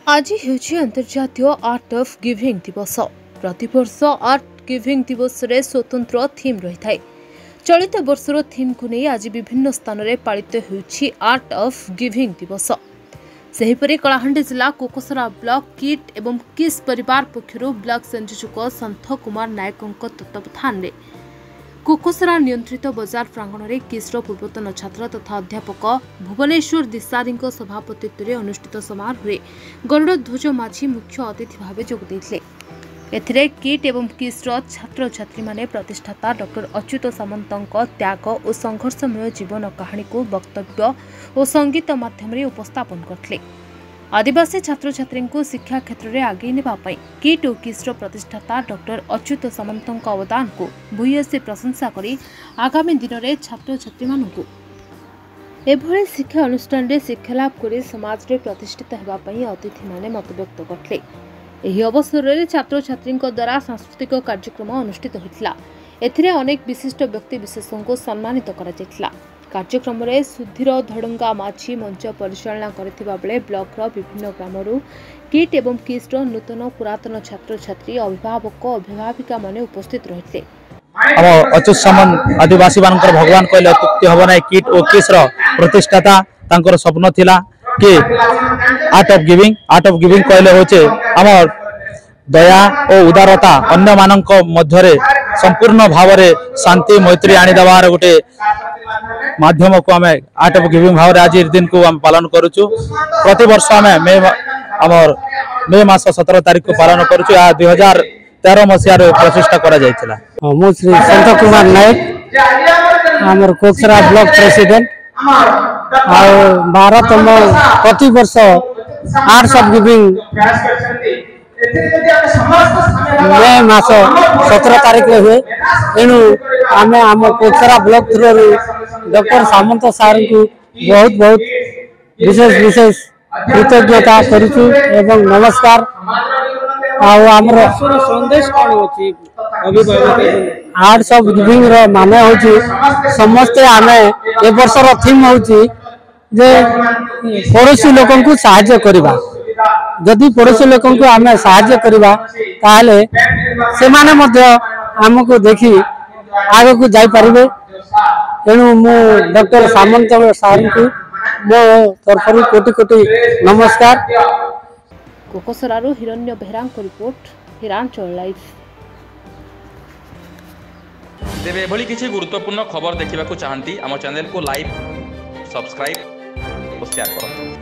आज हेउछि अंतर्जातीय art of giving दिवस। प्रतिवर्ष आर्ट गिविंग दिवस रे स्वतंत्र थीम रही थाए। चलित वर्षर थीम को नहीं आज विभिन्न स्थान में पालित हेउछि आर्ट ऑफ गिविंग दिवस। सेहिपरि कलाहांडी जिला कोकसरा ब्लॉक किट एवं किस परिवार पक्षर ब्लॉक संयोजक संत कुमार नायकों तत्वावधान में कोकसरा नियंत्रित बजार प्रांगण में किस्र पूर्वतन छात्र तथा अध्यापक भुवनेश्वर दिशारी सभापतित्व में अनुष्ठित समारोह में गरुड़ध्वज माझी मुख्य अतिथि भाव जोगदे। एथिरे किट एवं किस्र छात्र छात्री माने प्रतिष्ठाता डॉक्टर अच्युत सामंत त्याग और संघर्षमय जीवन कहानी को वक्तव्य और संगीत माध्यम उपस्थापन करते। आदिवासी छात्र छात्री को शिक्षा क्षेत्र में आगे नेबाई किट और किस्र प्रतिष्ठाता डॉक्टर अच्युत सामंत अवदान को भूयसी प्रशंसा करी आगामी दिन में छात्र छात्री मानू एभली शिक्षा अनुष्ठान में शिक्षा लाभ कर समाज में प्रतिष्ठित होगापी अतिथि माने मत व्यक्त करते। एही अवसर में छात्र छात्री द्वारा सांस्कृतिक कार्यक्रम अनुष्ठित होता। एथिरे अनेक विशिष्ट व्यक्ति विशेषों को सम्मानित करा कार्यक्रम में सुधीर धड़ंगा माझी मंच परिचालना करथिबा बेले ब्लॉक विभिन्न ग्रामरू किट एवं किस्र नूतन पुरातन छात्र छात्री अभिभावक अभिभाविका माने उपस्थित रहते। अच्युत सामंत आदिवासी मानकर भगवान कहले अत्युक्ति हब ना। किट और किस्र प्रतिष्ठाता तांकर स्वप्न थिला कि आर्ट ऑफ गिविंग कहले होचे हमर दया और उदारता अन्य मानक मध्यरे संपूर्ण भाव में शांति मैत्री आनी देवार गोटे माध्यम को आम आर्ट ऑफ गिविंग भाव आज दिन को आम पालन करुचु। प्रति वर्ष आम मे मास 17 तारीख को पालन करुचु। 2013 मसीह प्रतिष्ठा करा जायतिला। मु श्री संत कुमार नायक आमर कोकसरा ब्लॉक प्रेसिडेंट और भारतम प्रति वर्ष आर्ट ऑफ गिविंग मे मास 17 तारीख में हुए। तेणु आम आम कोकसरा ब्लॉक थ्रू डॉक्टर सामंत सार को बहुत बहुत विशेष विशेष कृतज्ञता करूँ एवं नमस्कार। संदेश आर्ट्स ऑफ गिविंग रो माने होची समस्ते आमे ए वर्षर थीम होची जे पड़ोसी लोगों को सहायता करिबा। जदि पड़ोसी लोगों को आमे सहायता करिबा ताले से माने मध्य हमको देखि आगे को जाई परिबे। तेणु मु डॉक्टर सामंत सार को मो तरफ कोटि कोटि नमस्कार। कोकसरारू हिरण्य बेहरा रिपोर्ट हिरांचल लाइव। तेरे एभली किसी गुरुत्वपूर्ण खबर देखा चाहती आम चैनल को लाइक सब्सक्राइब और शेयर करो।